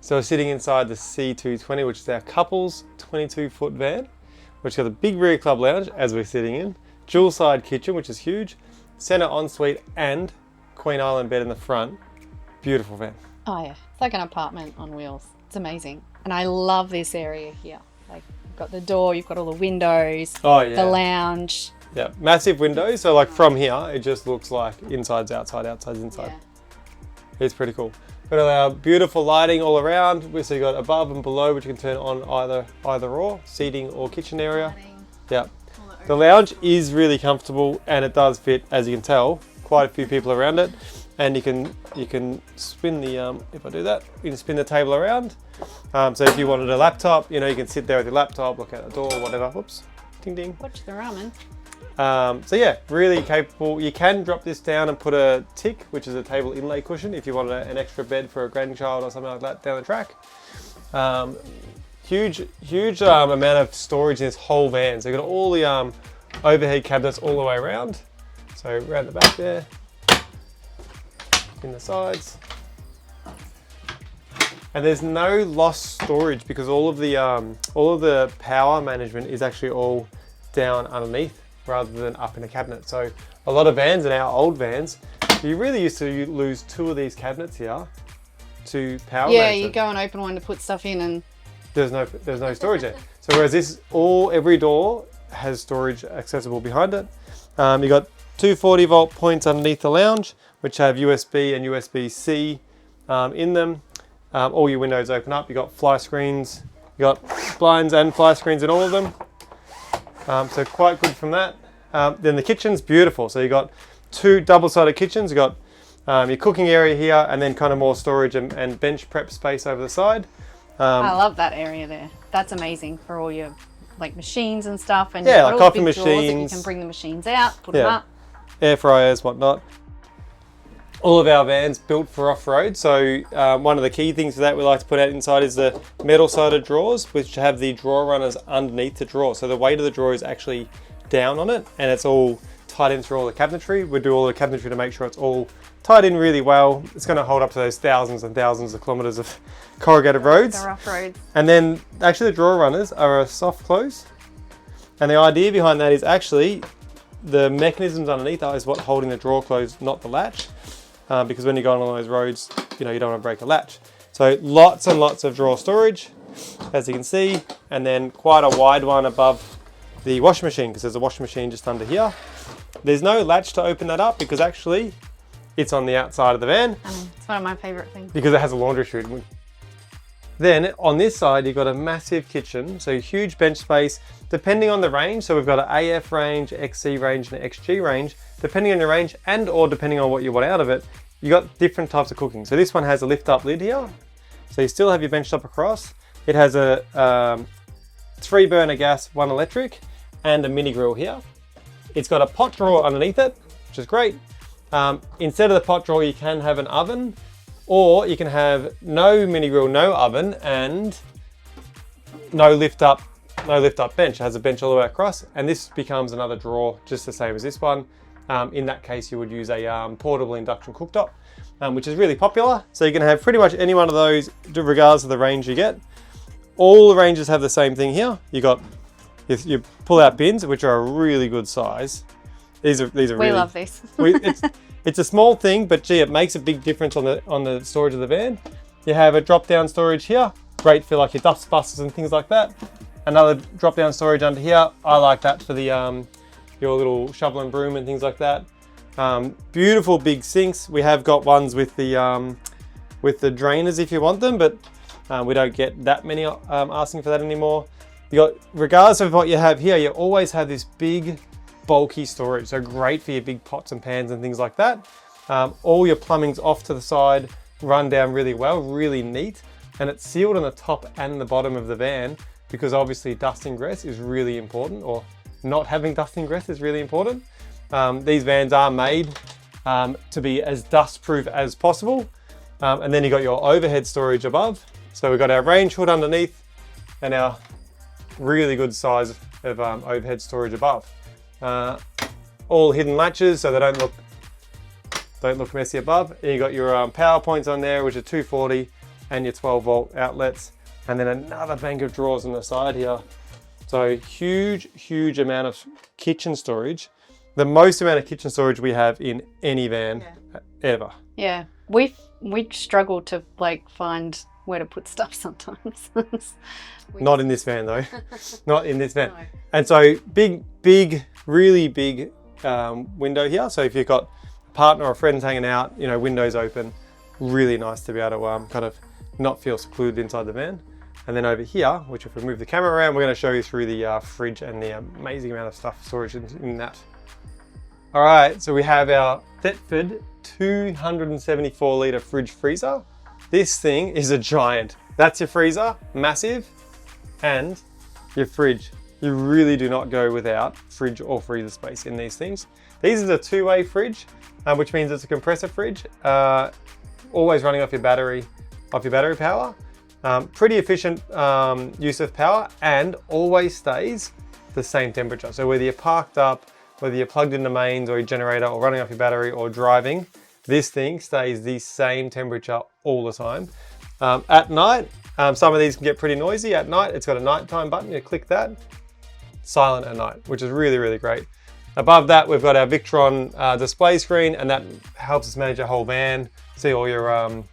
So we're sitting inside the C220, which is our couples 22-foot van, which got a big rear club lounge as we're sitting in, dual side kitchen, which is huge, center ensuite and Queen Island bed in the front. Beautiful van. Oh yeah, it's like an apartment on wheels. It's amazing. And I love this area here. Like, you've got the door, you've got all the windows, oh, yeah. the lounge. Yeah, massive windows. So like from here, it just looks like inside's outside, outside's inside. Yeah. It's pretty cool. Got our beautiful lighting all around. So you got above and below, which you can turn on either or, seating or kitchen area. Yeah. The lounge is really comfortable and it does fit, as you can tell, quite a few people around it. And you can spin the, if I do that, you can spin the table around. So if you wanted a laptop, you know, you can sit there with your laptop, look out the door, whatever. Whoops, ding ding. Watch the ramen. So yeah, really capable. You can drop this down and put a tick, which is a table inlay cushion, if you wanted an extra bed for a grandchild or something like that down the track. Huge amount of storage in this whole van. So you've got all the overhead cabinets all the way around. So around the back there, in the sides. And there's no lost storage because all of the power management is actually all down underneath rather than up in a cabinet. So a lot of vans, in our old vans, you really used to lose 2 of these cabinets here to power management. Yeah, you go and open one to put stuff in and there's no storage there. So whereas this, every door has storage accessible behind it. You got 240 volt points underneath the lounge, which have USB and USB-C in them. All your windows open up. You got fly screens. You got blinds and fly screens in all of them. So quite good from that. Then the kitchen's beautiful. So you got 2 double-sided kitchens. You got your cooking area here, and then kind of more storage and bench prep space over the side. I love that area there. That's amazing for all your like machines and stuff. And yeah, you've got like all coffee the big drawers that machines. you can bring the machines out, put them up. Air fryers, whatnot. All of our vans built for off-road. So one of the key things for that we like to put out inside is the metal-sided drawers, which have the drawer runners underneath the drawer. So the weight of the drawer is actually down on it, and it's all tied in through all the cabinetry. We do all the cabinetry to make sure it's all tied in really well. It's going to hold up to those thousands and thousands of kilometres of corrugated roads. The rough roads. And then actually the drawer runners are a soft close. And the idea behind that is actually the mechanisms underneath is what's holding the drawer closed, not the latch. Because when you go on all those roads, you know, you don't want to break a latch. So lots and lots of drawer storage, as you can see, and then quite a wide one above the washing machine, because there's a washing machine just under here. There's no latch to open that up because actually it's on the outside of the van. It's one of my favourite things. Because it has a laundry chute. Then on this side, you've got a massive kitchen, so huge bench space, depending on the range. So we've got an AF range, XC range, and an XG range. Depending on your range and or depending on what you want out of it, you got different types of cooking. So this one has a lift up lid here. So you still have your bench top across. It has a 3 burner gas, 1 electric, and a mini grill here. It's got a pot drawer underneath it, which is great. Instead of the pot drawer, you can have an oven, or you can have no mini grill, no oven, and no lift up bench. It has a bench all the way across, and this becomes another drawer, just the same as this one. In that case, you would use a portable induction cooktop, which is really popular. So you can have pretty much any one of those, regardless of the range you get. All the ranges have the same thing here. You pull out bins, which are a really good size. These are really. We love this. It's a small thing, but gee, it makes a big difference on the storage of the van. You have a drop-down storage here, great for like your dust busters and things like that. Another drop-down storage under here. I like that for the your little shovel and broom and things like that. Beautiful big sinks. We have got ones with the drainers if you want them, but we don't get that many asking for that anymore. You got, regardless of what you have here, you always have this big bulky storage, so great for your big pots and pans and things like that. All your plumbing's off to the side, run down really well, really neat, and it's sealed on the top and the bottom of the van because obviously dust ingress is really important, or not having dust ingress is really important. These vans are made to be as dust proof as possible. And then you got your overhead storage above. So we've got our range hood underneath and our really good size of overhead storage above. All hidden latches so they don't look messy above. And you got your power points on there, which are 240 and your 12-volt outlets, and then another bank of drawers on the side here. So huge amount of kitchen storage. The most amount of kitchen storage we have in any van ever. Yeah, we struggle to like find where to put stuff sometimes. Not in this van though. Not in this van. No. And so big, really big window here. So if you've got a partner or friends hanging out, you know, windows open, really nice to be able to kind of not feel secluded inside the van. And then over here, which if we move the camera around, we're going to show you through the fridge and the amazing amount of stuff storage in that. All right, so we have our Thetford 274 litre fridge freezer. This thing is a giant. That's your freezer, massive, and your fridge. You really do not go without fridge or freezer space in these things. These is a two-way fridge, which means it's a compressor fridge, always running off your battery power. Pretty efficient use of power, and always stays the same temperature. So whether you're parked up, whether you're plugged into mains or your generator or running off your battery or driving, this thing stays the same temperature all the time. At night, some of these can get pretty noisy. At night, it's got a nighttime button. You click that, silent at night, which is really great. Above that, we've got our Victron display screen, and that helps us manage our whole van, see all your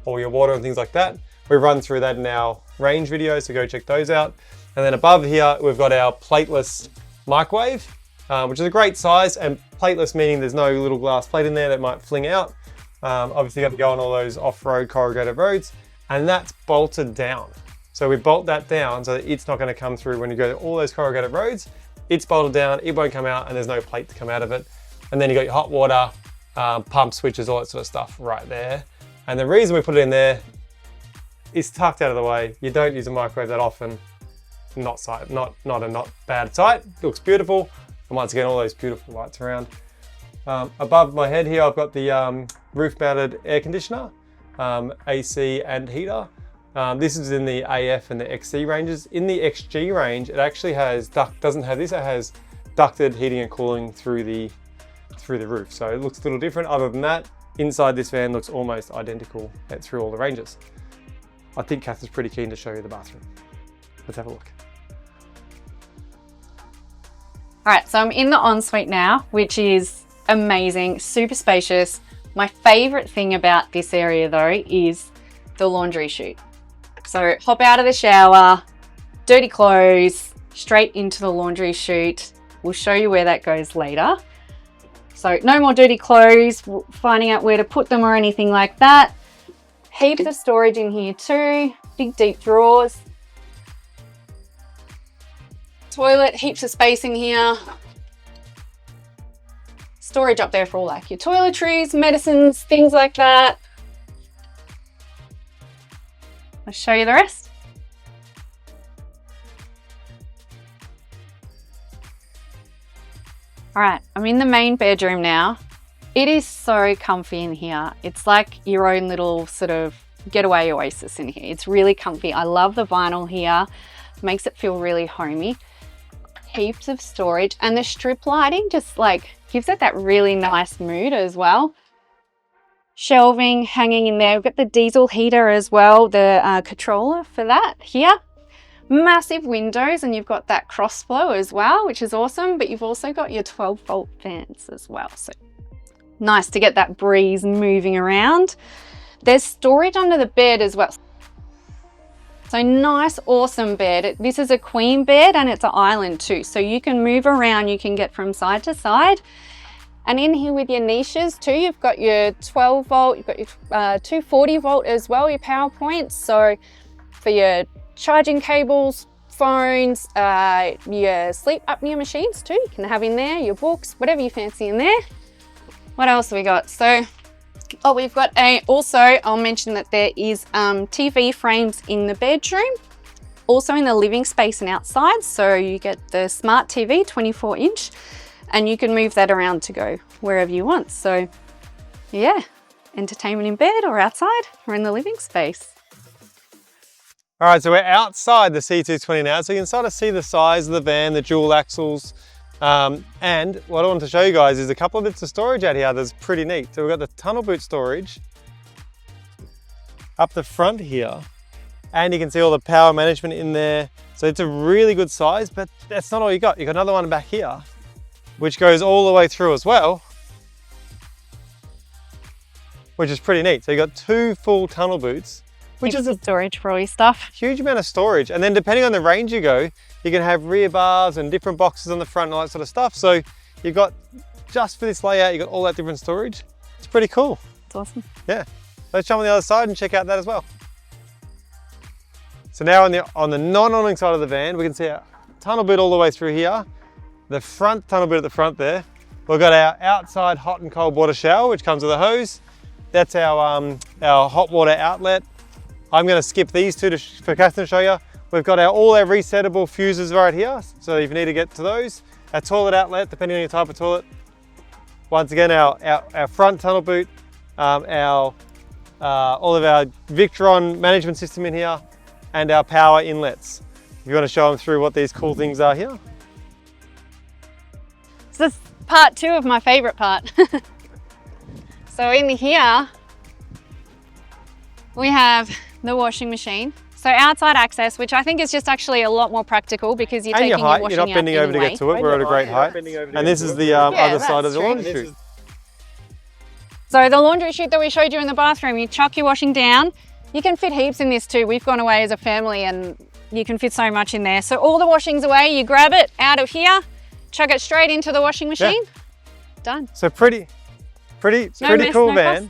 water and things like that. We run through that in our range video, so go check those out. And then above here, we've got our plateless microwave, which is a great size, and plateless meaning there's no little glass plate in there that might fling out. Obviously you have to go on all those off-road corrugated roads, and that's bolted down. So we bolt that down so that it's not going to come through when you go to all those corrugated roads. It's bolted down, it won't come out, and there's no plate to come out of it. And then you got your hot water, pump switches, all that sort of stuff right there. And the reason we put it in there, it's tucked out of the way. You don't use a microwave that often. Not bad sight. Looks beautiful. And once again, all those beautiful lights around. Above my head here, I've got the roof-mounted air conditioner, AC and heater. This is in the AF and the XC ranges. In the XG range, it actually has doesn't have this. It has ducted heating and cooling through the roof. So it looks a little different. Other than that, inside this van looks almost identical through all the ranges. I think Kath is pretty keen to show you the bathroom. Let's have a look. All right, so I'm in the Onsuite now, which is amazing, super spacious. My favorite thing about this area though is the laundry chute. So hop out of the shower, dirty clothes, straight into the laundry chute. We'll show you where that goes later. So no more dirty clothes, finding out where to put them or anything like that. Heaps of storage in here too, big deep drawers. Toilet, heaps of space in here. Storage up there for all like your toiletries, medicines, things like that. I'll show you the rest. All right, I'm in the main bedroom now. It is so comfy in here. It's like your own little sort of getaway oasis in here. It's really comfy. I love the vinyl here. Makes it feel really homey. Heaps of storage, and the strip lighting just like gives it that really nice mood as well. Shelving hanging in there. We've got the diesel heater as well, the controller for that here. Massive windows, and you've got that cross flow as well, which is awesome, but you've also got your 12-volt fans as well. So nice to get that breeze moving around. There's storage under the bed as well. So nice, awesome bed. This is a queen bed and it's an island too. So you can move around, you can get from side to side. And in here with your niches too, you've got your 12 volt, you've got your 240 volt as well, your power points. So for your charging cables, phones, your sleep apnea machines too, you can have in there, your books, whatever you fancy in there. What else have we got? So, oh, we've got also, I'll mention that there is TV frames in the bedroom, also in the living space and outside. So you get the smart TV, 24-inch, and you can move that around to go wherever you want. So yeah, entertainment in bed or outside or in the living space. All right, so we're outside the C220 now, so you can sort of see the size of the van, the dual axles. And what I want to show you guys is a couple of bits of storage out here that's pretty neat. So we've got the tunnel boot storage. up the front here, and you can see all the power management in there. So it's a really good size, but that's not all you got. You got another one back here, which goes all the way through as well, which is pretty neat. So you got 2 full tunnel boots, which is a storage for all your stuff. huge amount of storage. And then depending on the range you go, you can have rear bars and different boxes on the front and all that sort of stuff. So you've got, just for this layout, you got all that different storage. It's pretty cool. It's awesome. Yeah. Let's jump on the other side and check out that as well. So now on the non-awning side of the van, we can see a tunnel boot all the way through here. The front tunnel boot at the front there. We've got our outside hot and cold water shower, which comes with a hose. That's our hot water outlet. I'm going to skip these two for Catherine to show you. We've got all our resettable fuses right here, so if you need to get to those. Our toilet outlet, depending on your type of toilet. Once again, our front tunnel boot, all of our Victron management system in here, and our power inlets. If you want to show them through what these cool things are here. So this is part 2 of my favorite part. So in here, we have the washing machine. So outside access, which I think is just actually a lot more practical because you're taking your washing out. You're not bending over to get to it. We're at a great height. And this is the other side of the laundry chute. So the laundry chute that we showed you in the bathroom, you chuck your washing down. You can fit heaps in this too. We've gone away as a family and you can fit so much in there. So all the washing's away, you grab it out of here, chuck it straight into the washing machine. Yeah. Done. So pretty cool van.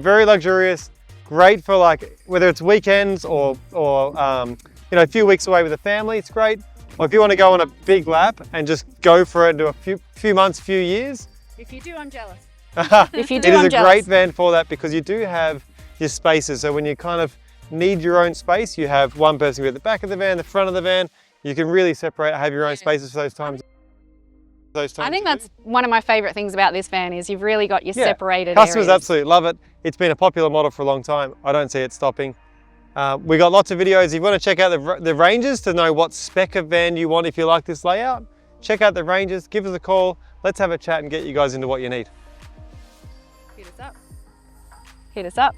Very luxurious. Great for like, whether it's weekends or you know, a few weeks away with the family, it's great. Or if you want to go on a big lap and just go for it, do a few months, few years. If you do, I'm jealous. If you do, it is a great van for that because you do have your spaces. So when you kind of need your own space, you have one person at the back of the van, the front of the van. You can really separate, have your own spaces for those times. I think that's one of my favourite things about this van is you've really got your separated Customers areas. absolutely love it. It's been a popular model for a long time. I don't see it stopping. We got lots of videos. If you want to check out the ranges to know what spec of van you want if you like this layout, check out the ranges, give us a call. Let's have a chat and get you guys into what you need. Hit us up. Hit us up.